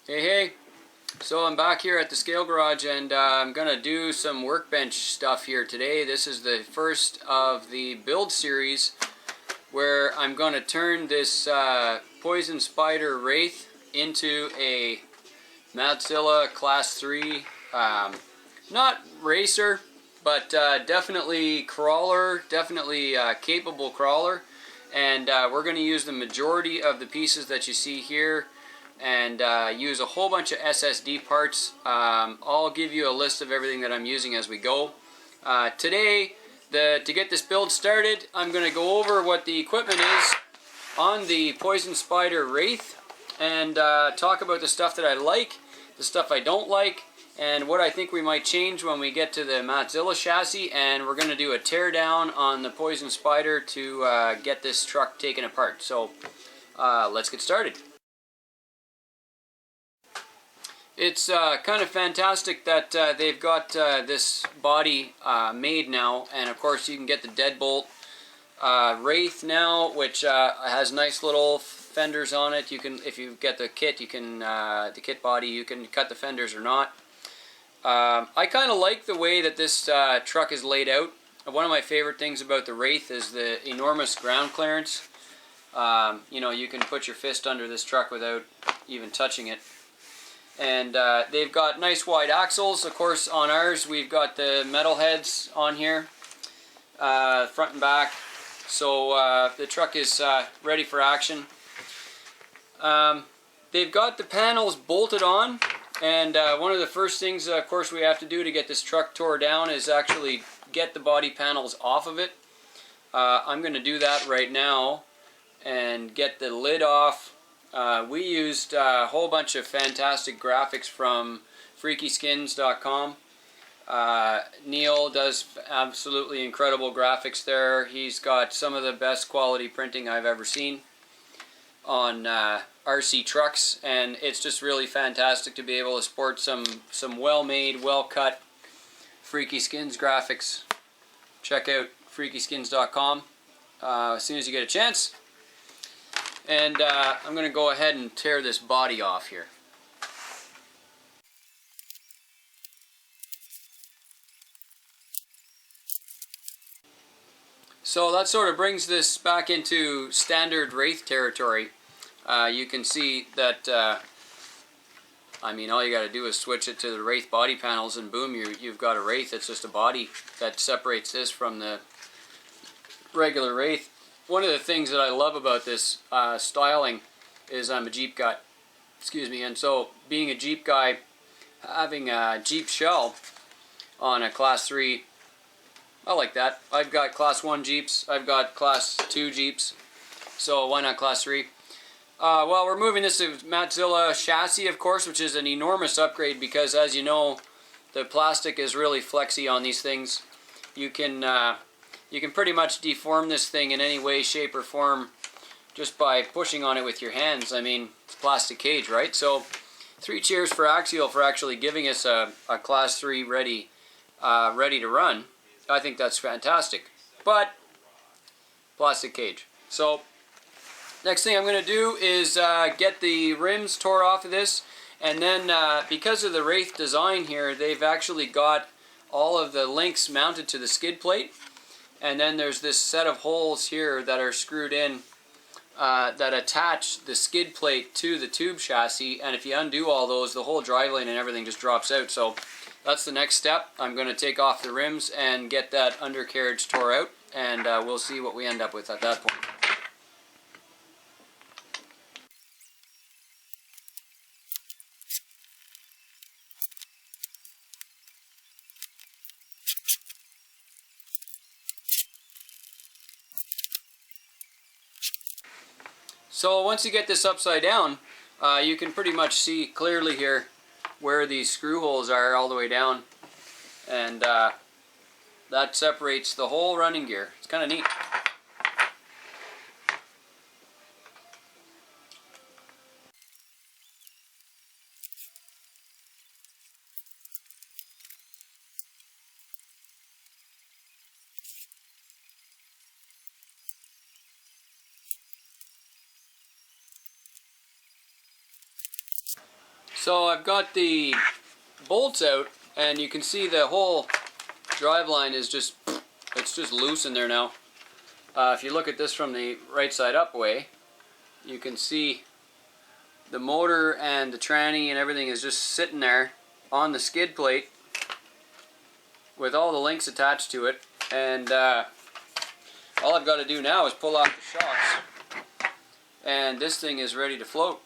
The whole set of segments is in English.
Hey, so I'm back here at the scale garage and I'm gonna do some workbench stuff here today. This is the first of the build series where I'm gonna turn this Poison Spider Wraith into a MattZilla Class 3, not racer, but definitely crawler, definitely capable crawler. And we're gonna use the majority of the pieces that you see here and use a whole bunch of SSD parts. I'll give you a list of everything that I'm using as we go. Today, to get this build started, I'm going to go over what the equipment is on the Poison Spider Wraith and talk about the stuff that I like, the stuff I don't like, and what I think we might change when we get to the MattZilla chassis. And we're going to do a tear down on the Poison Spider to get this truck taken apart. So let's get started. It's kind of fantastic that they've got this body made now, and of course you can get the deadbolt Wraith now, which has nice little fenders on it. You can, if you get the kit, you can the kit body, you can cut the fenders or not. I kind of like the way that this truck is laid out. One of my favorite things about the Wraith is the enormous ground clearance. You know, you can put your fist under this truck without even touching it. And they've got nice wide axles. Of course, on ours we've got the metal heads on here, front and back. So the truck is ready for action. They've got the panels bolted on, and one of the first things, of course, we have to do to get this truck tore down is actually get the body panels off of it. I'm going to do that right now and get the lid off. We used a whole bunch of fantastic graphics from freakyskins.com. Neil does absolutely incredible graphics there. He's got some of the best quality printing I've ever seen on RC trucks, and it's just really fantastic to be able to sport some well-made, well-cut Freaky Skins graphics. Check out freakyskins.com as soon as you get a chance. And I'm going to go ahead and tear this body off here. So that sort of brings this back into standard Wraith territory. You can see that, I mean, all you got to do is switch it to the Wraith body panels and boom, you've got a Wraith. It's just a body that separates this from the regular Wraith. One of the things that I love about this styling is I'm a Jeep guy, excuse me, and so being a Jeep guy, having a Jeep shell on a Class 3, I like that. I've got Class 1 Jeeps, I've got Class 2 Jeeps, so why not Class 3? Well, we're moving this to MattZilla chassis, of course, which is an enormous upgrade because, as you know, the plastic is really flexy on these things. You can pretty much deform this thing in any way, shape, or form just by pushing on it with your hands. I mean, it's a plastic cage, right? So, 3 cheers for Axial for actually giving us a Class 3 ready to run. I think that's fantastic. But, plastic cage. So, next thing I'm going to do is get the rims tore off of this. And then, because of the Wraith design here, they've actually got all of the links mounted to the skid plate. And then there's this set of holes here that are screwed in that attach the skid plate to the tube chassis, and if you undo all those, the whole driveline and everything just drops out. So that's the next step. I'm going to take off the rims and get that undercarriage tore out, and we'll see what we end up with at that point. So once you get this upside down, you can pretty much see clearly here where these screw holes are all the way down, and that separates the whole running gear. It's kind of neat. So I've got the bolts out, and you can see the whole drive line is just, it's just loose in there now. If you look at this from the right side up way, you can see the motor and the tranny and everything is just sitting there on the skid plate with all the links attached to it, and all I've got to do now is pull off the shocks and this thing is ready to float.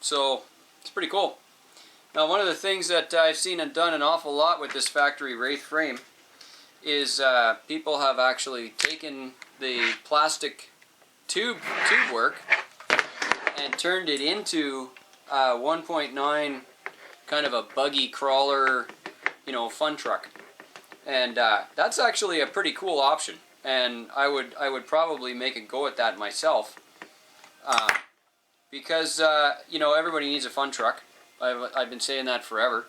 So it's pretty cool. Now, one of the things that I've seen and done an awful lot with this factory Wraith frame is people have actually taken the plastic tube work and turned it into 1.9 kind of a buggy crawler, you know, fun truck. And that's actually a pretty cool option, and I would probably make a go at that myself, because you know, everybody needs a fun truck. I've been saying that forever,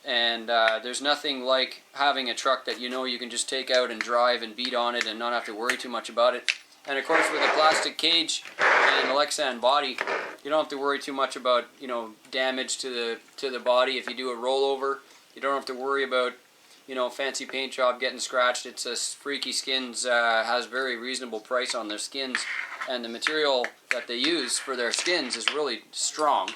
and there's nothing like having a truck that you know you can just take out and drive and beat on it and not have to worry too much about it. And of course, with a plastic cage and a Lexan body, you don't have to worry too much about, you know, damage to the body. If you do a rollover, you don't have to worry about, you know, fancy paint job getting scratched. It's a Freaky Skins has very reasonable price on their skins, and the material that they use for their skins is really strong.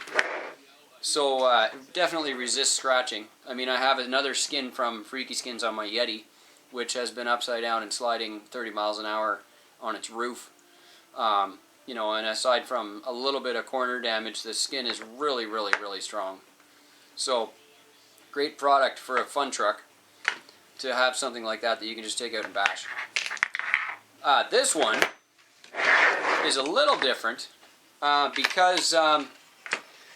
So definitely resists scratching. I mean, I have another skin from Freaky Skins on my Yeti, which has been upside down and sliding 30 miles an hour on its roof. You know, and aside from a little bit of corner damage, the skin is really, really, really strong. So, great product for a fun truck to have something like that you can just take out and bash. This one is a little different because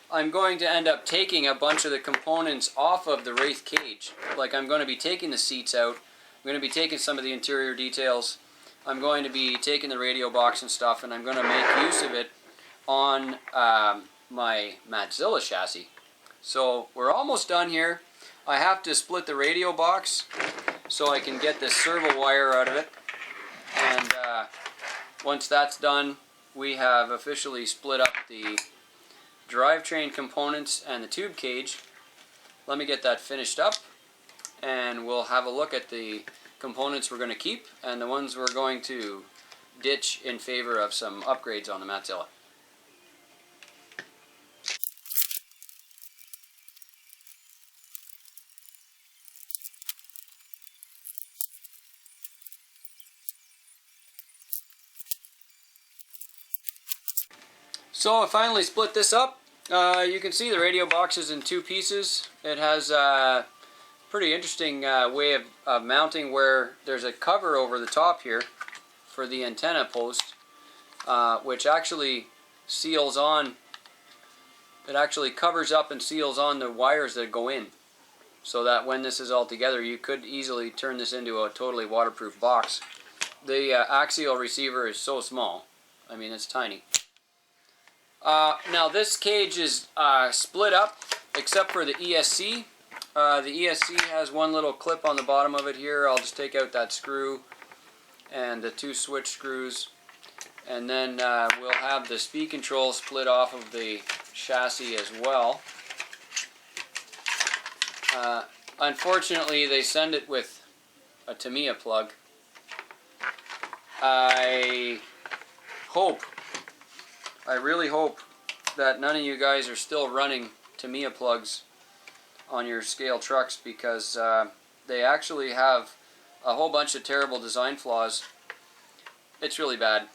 I'm going to end up taking a bunch of the components off of the Wraith cage. Like, I'm going to be taking the seats out, I'm going to be taking some of the interior details, I'm going to be taking the radio box and stuff, and I'm going to make use of it on my MattZilla chassis. So we're almost done here. I have to split the radio box so I can get this servo wire out of it, and once that's done, we have officially split up the drivetrain components and the tube cage. Let me get that finished up, and we'll have a look at the components we're going to keep and the ones we're going to ditch in favor of some upgrades on the MattZilla. So I finally split this up. You can see the radio box is in two pieces. It has a pretty interesting way of mounting, where there's a cover over the top here for the antenna post, which actually seals on. It actually covers up and seals on the wires that go in, so that when this is all together, you could easily turn this into a totally waterproof box. The axial receiver is so small. I mean, it's tiny. Now this cage is split up except for the ESC. The ESC has one little clip on the bottom of it here. I'll just take out that screw and the two switch screws, and then we'll have the speed control split off of the chassis as well. Unfortunately, they send it with a Tamiya plug. I really hope that none of you guys are still running Tamiya plugs on your scale trucks, because they actually have a whole bunch of terrible design flaws. It's really bad.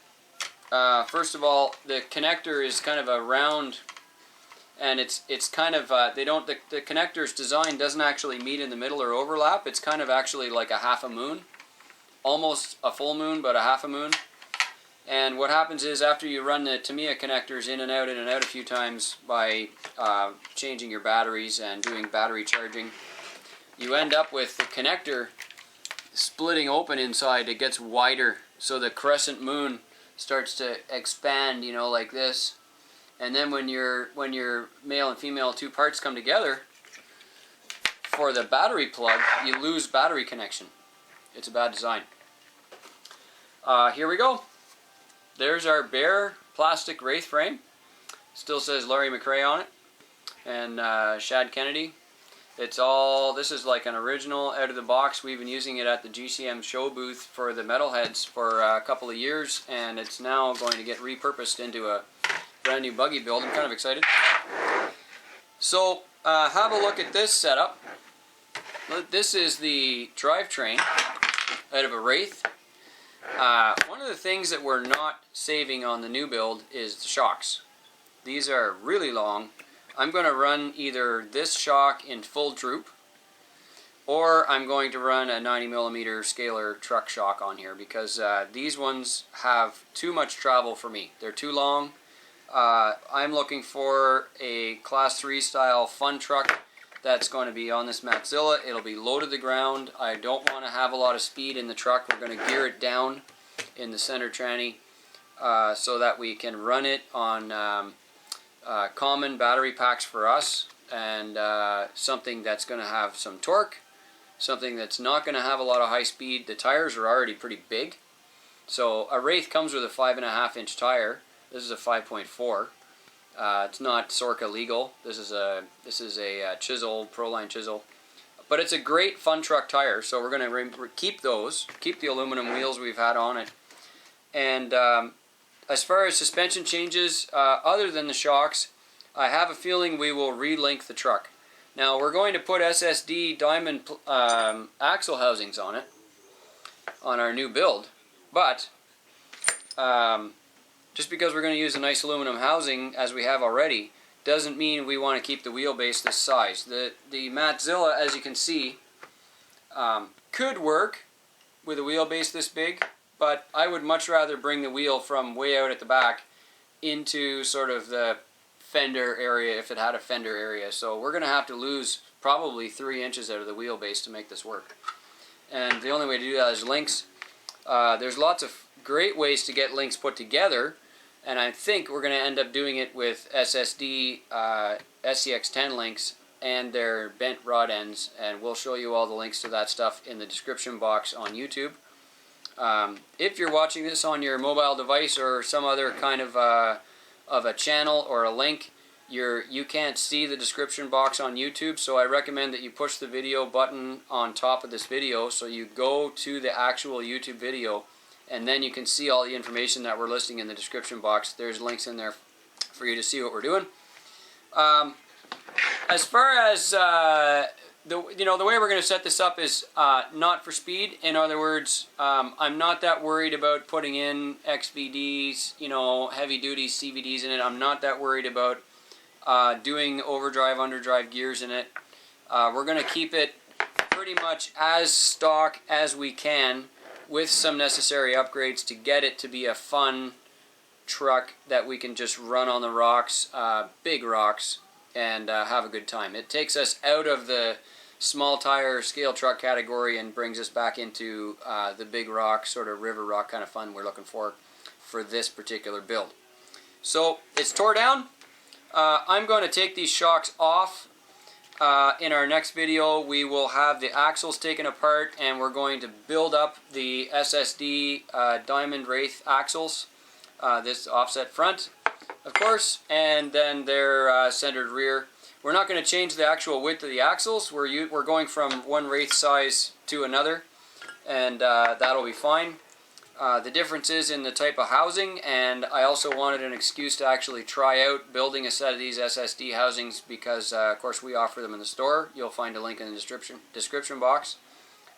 First of all, the connector is kind of a round, and it's kind of the connector's design doesn't actually meet in the middle or overlap. It's kind of actually like a half a moon, almost a full moon, but a half a moon. And what happens is, after you run the Tamiya connectors in and out a few times by changing your batteries and doing battery charging, you end up with the connector splitting open inside. It gets wider, so the crescent moon starts to expand, you know, like this. And then when your male and female two parts come together for the battery plug, you lose battery connection. It's a bad design. Here we go. There's our bare plastic Wraith frame. Still says Larry McRae on it. and Shad Kennedy. It's all, this is like an original out of the box. We've been using it at the GCM show booth for the metalheads for a couple of years, and it's now going to get repurposed into a brand new buggy build. I'm kind of excited. So have a look at this setup. This is the drivetrain out of a Wraith. One of the things that we're not saving on the new build is the shocks. These are really long. I'm going to run either this shock in full droop, or I'm going to run a 90mm scalar truck shock on here, because these ones have too much travel for me. They're too long. I'm looking for a Class 3 style fun truck that's going to be on this MattZilla. It'll be low to the ground. I don't want to have a lot of speed in the truck. We're going to gear it down in the center tranny so that we can run it on common battery packs for us, and something that's going to have some torque, something that's not going to have a lot of high speed. The tires are already pretty big. So a Wraith comes with a 5.5-inch tire. This is a 5.4. It's not Sorca legal. This is a Chisel, Proline Chisel, but it's a great fun truck tire. So we're going to keep those, keep the aluminum wheels we've had on it, and as far as suspension changes, other than the shocks, I have a feeling we will relink the truck. Now we're going to put SSD diamond axle housings on it, on our new build, but just because we're going to use a nice aluminum housing as we have already doesn't mean we want to keep the wheelbase this size. The MattZilla, as you can see, could work with a wheelbase this big, but I would much rather bring the wheel from way out at the back into sort of the fender area, if it had a fender area. So we're going to have to lose probably 3 inches out of the wheelbase to make this work. And the only way to do that is links. There's lots of great ways to get links put together, and I think we're going to end up doing it with SSD SCX10 links and their bent rod ends, and we'll show you all the links to that stuff in the description box on YouTube. If you're watching this on your mobile device or some other kind of a channel or a link, you can't see the description box on YouTube, so I recommend that you push the video button on top of this video so you go to the actual YouTube video, and then you can see all the information that we're listing in the description box. There's links in there for you to see what we're doing. As far as the way we're going to set this up is not for speed. In other words, I'm not that worried about putting in XVDs, heavy duty CVDs in it. I'm not that worried about doing overdrive, underdrive gears in it. We're going to keep it pretty much as stock as we can, with some necessary upgrades to get it to be a fun truck that we can just run on the rocks, big rocks, and have a good time. It takes us out of the small tire scale truck category and brings us back into the big rock, sort of river rock kind of fun we're looking for this particular build. So it's tore down. I'm going to take these shocks off. In our next video we will have the axles taken apart, and we're going to build up the SSD Diamond Wraith axles, this offset front of course, and then their centered rear. We're not going to change the actual width of the axles. We're going from one Wraith size to another, and that'll be fine. The difference is in the type of housing, and I also wanted an excuse to actually try out building a set of these SSD housings because, of course, we offer them in the store. You'll find a link in the description box.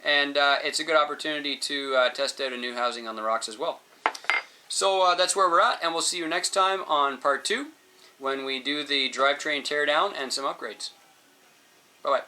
And it's a good opportunity to test out a new housing on the rocks as well. So that's where we're at, and we'll see you next time on part 2 when we do the drivetrain teardown and some upgrades. Bye-bye.